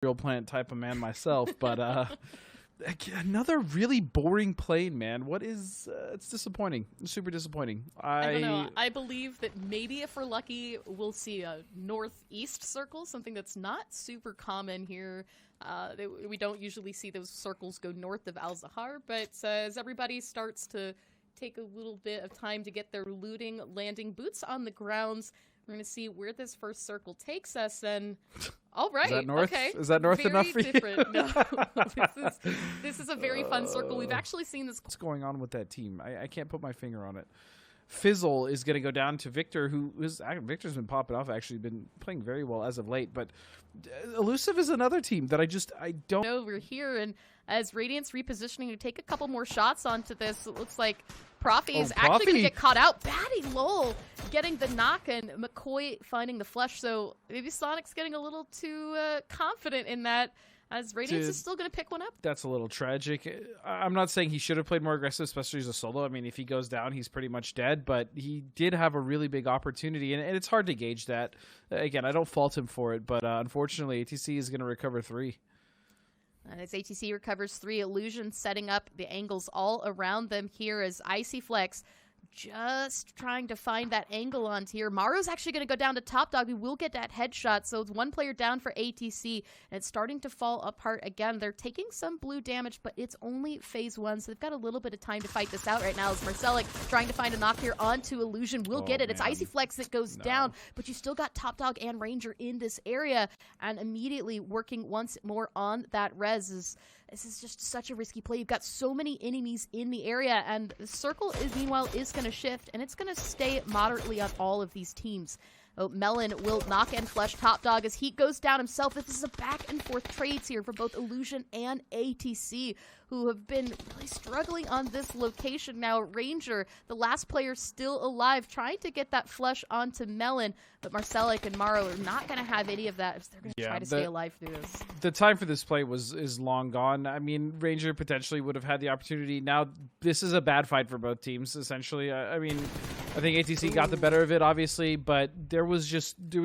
real plant type of man myself, but another really boring plane, man. What is it's disappointing. It's super disappointing. I don't know. I believe that maybe if we're lucky, we'll see a northeast circle, something that's not super common here. We don't usually see those circles go north of Al-Zahar, but as everybody starts to take a little bit of time to get their looting, landing, boots on the grounds, we're going to see where this first circle takes us, and all right. Is that north? Okay. Is that north very enough for different. you? No, this is a very fun circle. We've actually seen this. What's going on with that team? I can't put my finger on it. Fizzle is going to go down to Victor, Victor's been popping off, actually been playing very well as of late, but Elusive is another team that I don't know. We're here, and as Radiant's repositioning to take a couple more shots onto this, it looks like Profi is actually going to get caught out. Batty Lowell getting the knock, and McCoy finding the flush, so maybe Sonic's getting a little too confident in that, as Radiance is still going to pick one up. That's a little tragic. I'm not saying he should have played more aggressive, especially as a solo. I mean, if he goes down, he's pretty much dead, but he did have a really big opportunity, and it's hard to gauge that. Again, I don't fault him for it, but unfortunately, ATC is going to recover 3. And as ATC recovers 3, Illusion setting up the angles all around them here as Icy Flex just trying to find that angle on here. Maro's actually going to go down to top dog. We will get that headshot. So it's one player down for ATC, and it's starting to fall apart again. They're taking some blue damage, but it's only phase 1, so they've got a little bit of time to fight this out right now as Marcelic trying to find a knock here onto Illusion. Will get it. Man. It's Icy Flex that goes down, but you still got top dog and Ranger in this area, and immediately working once more on that res. This is just such a risky play. You've got so many enemies in the area, and the circle is meanwhile is going to shift, and it's going to stay moderately on all of these teams. Oh, Melon will knock and flush top dog as he goes down himself. This is a back and forth trades here for both Illusion and ATC, who have been really struggling on this location now. Ranger, the last player still alive, trying to get that flush onto Melon, but Marcelic and Maro are not going to have any of that if they're going to try to stay alive through this. The time for this play is long gone. I mean, Ranger potentially would have had the opportunity. Now, this is a bad fight for both teams, essentially. I mean, I think ATC got the better of it, obviously, but there was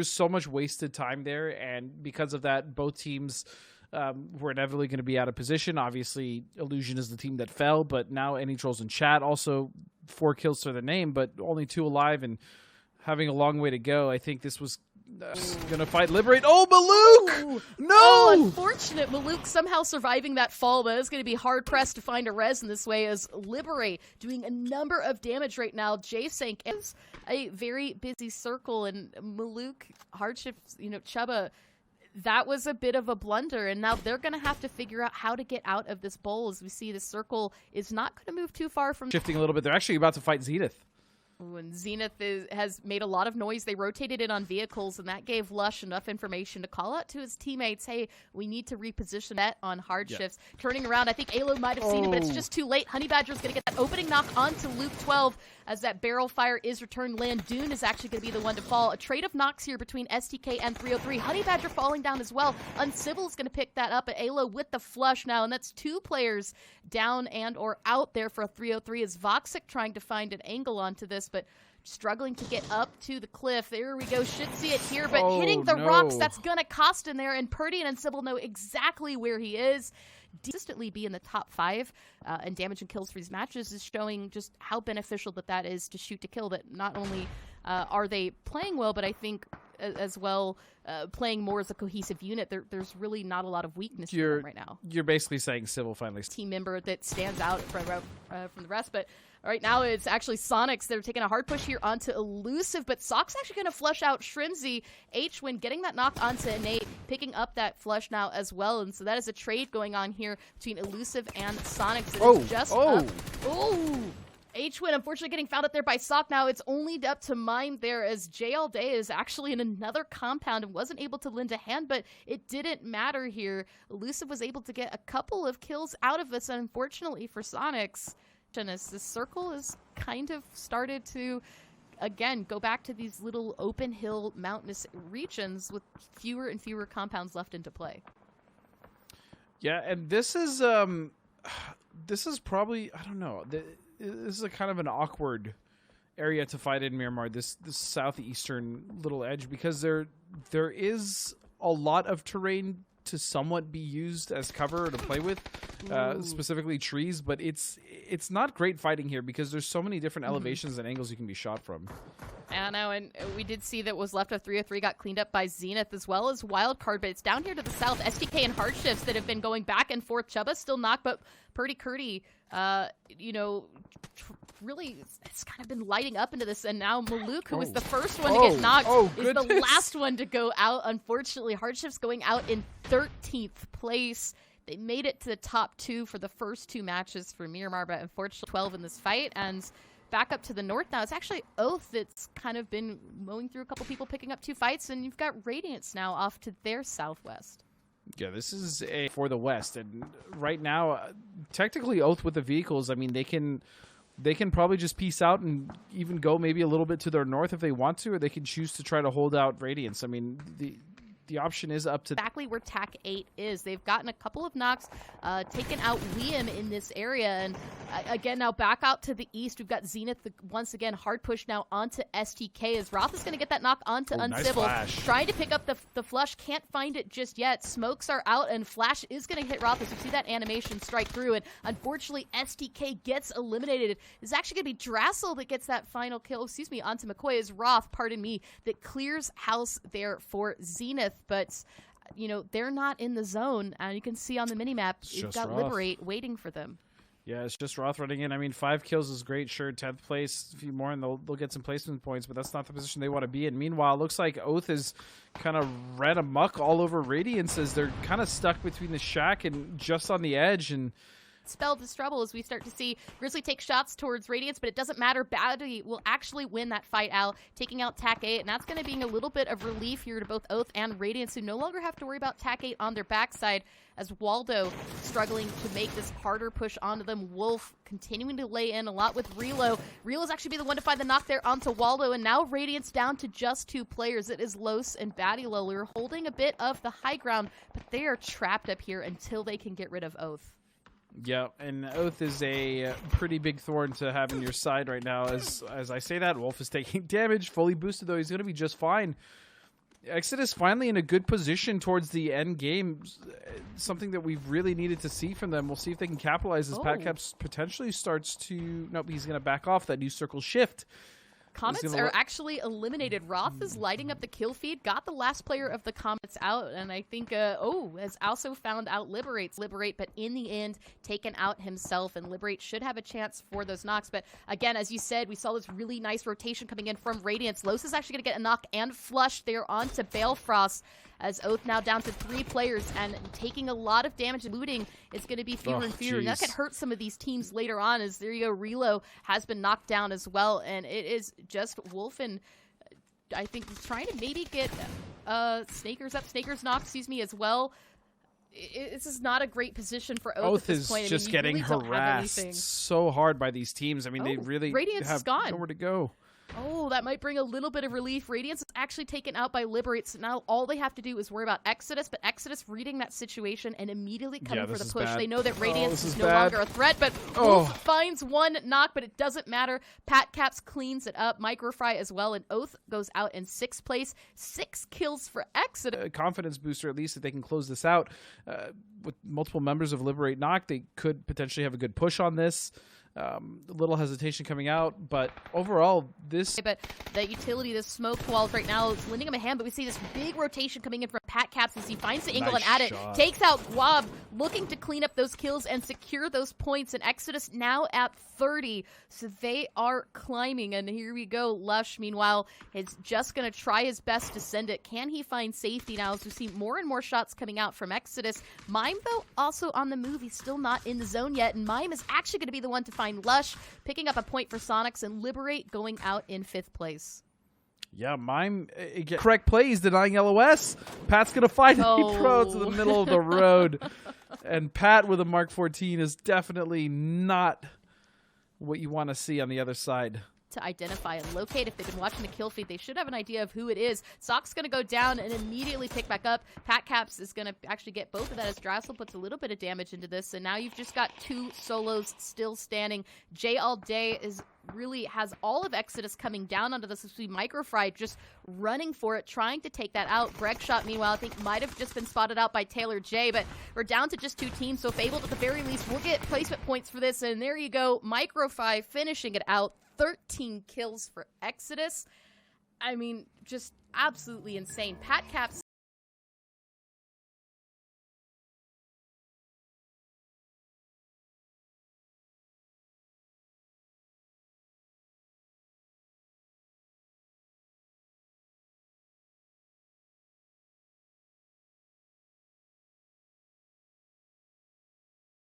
so much wasted time there, and because of that, both teams were inevitably going to be out of position. Obviously, Illusion is the team that fell, but now any trolls in chat also 4 kills to their name, but only 2 alive and having a long way to go. I think this was going to fight Liberate. Oh, Maluk! No! Oh, unfortunate. Maluk somehow surviving that fall, but it's going to be hard-pressed to find a res in this way as Liberate doing a number of damage right now. J-Sank is a very busy circle, and Maluk, Hardship, Chuba, that was a bit of a blunder, and now they're going to have to figure out how to get out of this bowl as we see the circle is not going to move too far from... Shifting a little bit. They're actually about to fight Zenith. When Zenith has made a lot of noise, they rotated in on vehicles, and that gave Lush enough information to call out to his teammates, hey, we need to reposition that on hard shifts. Turning around, I think Alo might have seen it, but it's just too late. Honey Badger's going to get that opening knock onto Luke 12 as that barrel fire is returned. Landoon is actually going to be the one to fall. A trade of knocks here between STK and 303. Honey Badger falling down as well. Uncivil is going to pick that up, at Alo with the flush now, and that's 2 players down and or out there for a 303 as Voxic trying to find an angle onto this, but struggling to get up to the cliff. There we go. Should see it here, but hitting the rocks, that's going to cost in there, and Purdy and Uncivil know exactly where he is. Consistently be in the top 5 and damage and kills for these matches is showing just how beneficial that is to shoot to kill. That not only are they playing well, but I think as well playing more as a cohesive unit. There's really not a lot of weakness for them right now. You're basically saying Civil finally team member that stands out from the rest, but right now it's actually Sonics that are taking a hard push here onto Elusive, but Sock's actually going to flush out Shrinzy. H-Win getting that knock onto Innate, picking up that flush now as well, and so that is a trade going on here between Elusive and Sonics. H-Win unfortunately getting found out there by Sock now. It's only up to Mime there as J All Day is actually in another compound and wasn't able to lend a hand, but it didn't matter here. Elusive was able to get a couple of kills out of this, unfortunately for Sonics. And as the circle has kind of started to, again, go back to these little open hill mountainous regions with fewer and fewer compounds left into play. Yeah, and this is probably, I don't know, this is a kind of an awkward area to fight in Miramar, this southeastern little edge, because there is a lot of terrain to somewhat be used as cover to play with, specifically trees, but it's not great fighting here because there's so many different elevations and angles you can be shot from. I know, and we did see that was left of 303 got cleaned up by Zenith as well as Wildcard, but it's down here to the south. STK and Hardships that have been going back and forth. Chuba's still knocked, but Purdy Curdy, you know, really it's kind of been lighting up into this, and now Maluk, who was the first one to get knocked, is the last one to go out. Unfortunately, Hardships going out in 13th place. They made it to the top 2 for the first 2 matches for Miramar, but unfortunately 12 in this fight. And back up to the north now, it's actually Oath that's kind of been mowing through a couple people, picking up 2 fights, and you've got Radiance now off to their southwest. Yeah, this is for the west, and right now, technically Oath with the vehicles, I mean, they can probably just peace out and even go maybe a little bit to their north if they want to, or they can choose to try to hold out Radiance. I mean, the option is up to exactly where TAC 8 is. They've gotten a couple of knocks, taken out Liam in this area, and again now back out to the east. We've got Zenith once again hard push now onto STK as Roth is going to get that knock onto Uncivil. Nice trying to pick up the flush, can't find it just yet. Smokes are out and Flash is going to hit Roth as you see that animation strike through, and unfortunately STK gets eliminated. It's actually going to be Drassel that gets that final kill, onto McCoy as Roth, that clears house there for Zenith. But, you know, they're not in the zone. And you can see on the minimap, you've got Roth. Liberate waiting for them. Yeah, it's just Roth running in. I mean, 5 kills is great. Sure, 10th place, a few more, and they'll get some placement points, but that's not the position they want to be in. Meanwhile, it looks like Oath is kind of ran amok all over Radiance as they're kind of stuck between the shack and just on the edge. And Spell this trouble as we start to see Grizzly take shots towards Radiance, but it doesn't matter. Baddy will actually win that fight out, taking out TAC 8, and that's going to be a little bit of relief here to both Oath and Radiance, who no longer have to worry about TAC 8 on their backside, as Waldo struggling to make this harder push onto them. Wolf continuing to lay in a lot with Relo. Relo's actually be the one to find the knock there onto Waldo, and now Radiance down to just 2 players. It is Los and Baddy Lowler holding a bit of the high ground, but they are trapped up here until they can get rid of Oath. yeah, and Oath is a pretty big thorn to have in your side right now. As I say that, Wolf is taking damage, fully boosted though. He's going to be just fine. Exodus finally in a good position towards the end game, something that we've really needed to see from them. We'll see if they can capitalize as Patcaps potentially starts to... Nope, he's going to back off that new circle shift. Comets are actually eliminated. Roth is lighting up the kill feed, got the last player of the Comets out, and I think, has also found out Liberate, but in the end, taken out himself, and Liberate should have a chance for those knocks. But again, as you said, we saw this really nice rotation coming in from Radiance. Los is actually going to get a knock and flush there onto Balefrost, as Oath now down to 3 players and taking a lot of damage. Looting is going to be fewer and fewer. And that could hurt some of these teams later on, as there you go, Relo has been knocked down as well. And it is just Wolf and I think trying to maybe get Snakers up. Snakers knocked, as well. This is not a great position for Oath at this point. Oath is just getting harassed so hard by these teams. I mean, they really Radiance have is gone. nowhere to go. Oh, that might bring a little bit of relief. Radiance is actually taken out by Liberate, so now all they have to do is worry about Exodus, but Exodus reading that situation and immediately coming for the push. Bad. They know that Radiance is no longer a threat, but Wolf finds 1 knock, but it doesn't matter. Patcaps cleans it up. Microfry as well, and Oath goes out in 6th place. 6 kills for Exodus. A confidence booster, at least, that they can close this out. With multiple members of Liberate knocked, they could potentially have a good push on this. A little hesitation coming out, but overall, this... But the utility, the smoke walls right now is lending him a hand, but we see this big rotation coming in from Patcaps as he finds the angle and at it, takes out Guab, looking to clean up those kills and secure those points, and Exodus now at 30, so they are climbing, and here we go. Lush, meanwhile, is just going to try his best to send it. Can he find safety now as we see more and more shots coming out from Exodus? Mime, though, also on the move. He's still not in the zone yet, and Mime is actually going to be the one to find Lush, picking up a point for Sonics, and Liberate going out in 5th place. Yeah, Mime, correct plays, denying LOS. Pat's going to find it. He throws to the middle of the road. And Pat with a Mark 14 is definitely not what you want to see on the other side. To identify and locate. If they've been watching the kill feed, they should have an idea of who it is. Sock's going to go down and immediately pick back up. Patcaps is going to actually get both of that as Drassel puts a little bit of damage into this. And now you've just got 2 solos still standing. Jay All Day is really has all of Exodus coming down onto this. This would be Microfry just running for it, trying to take that out. Greg Shot, meanwhile, I think might have just been spotted out by Taylor J, but we're down to just 2 teams, so Fabled at the very least will get placement points for this, and there you go. Microfry finishing it out. 13 kills for Exodus. I mean, just absolutely insane. Pat Caps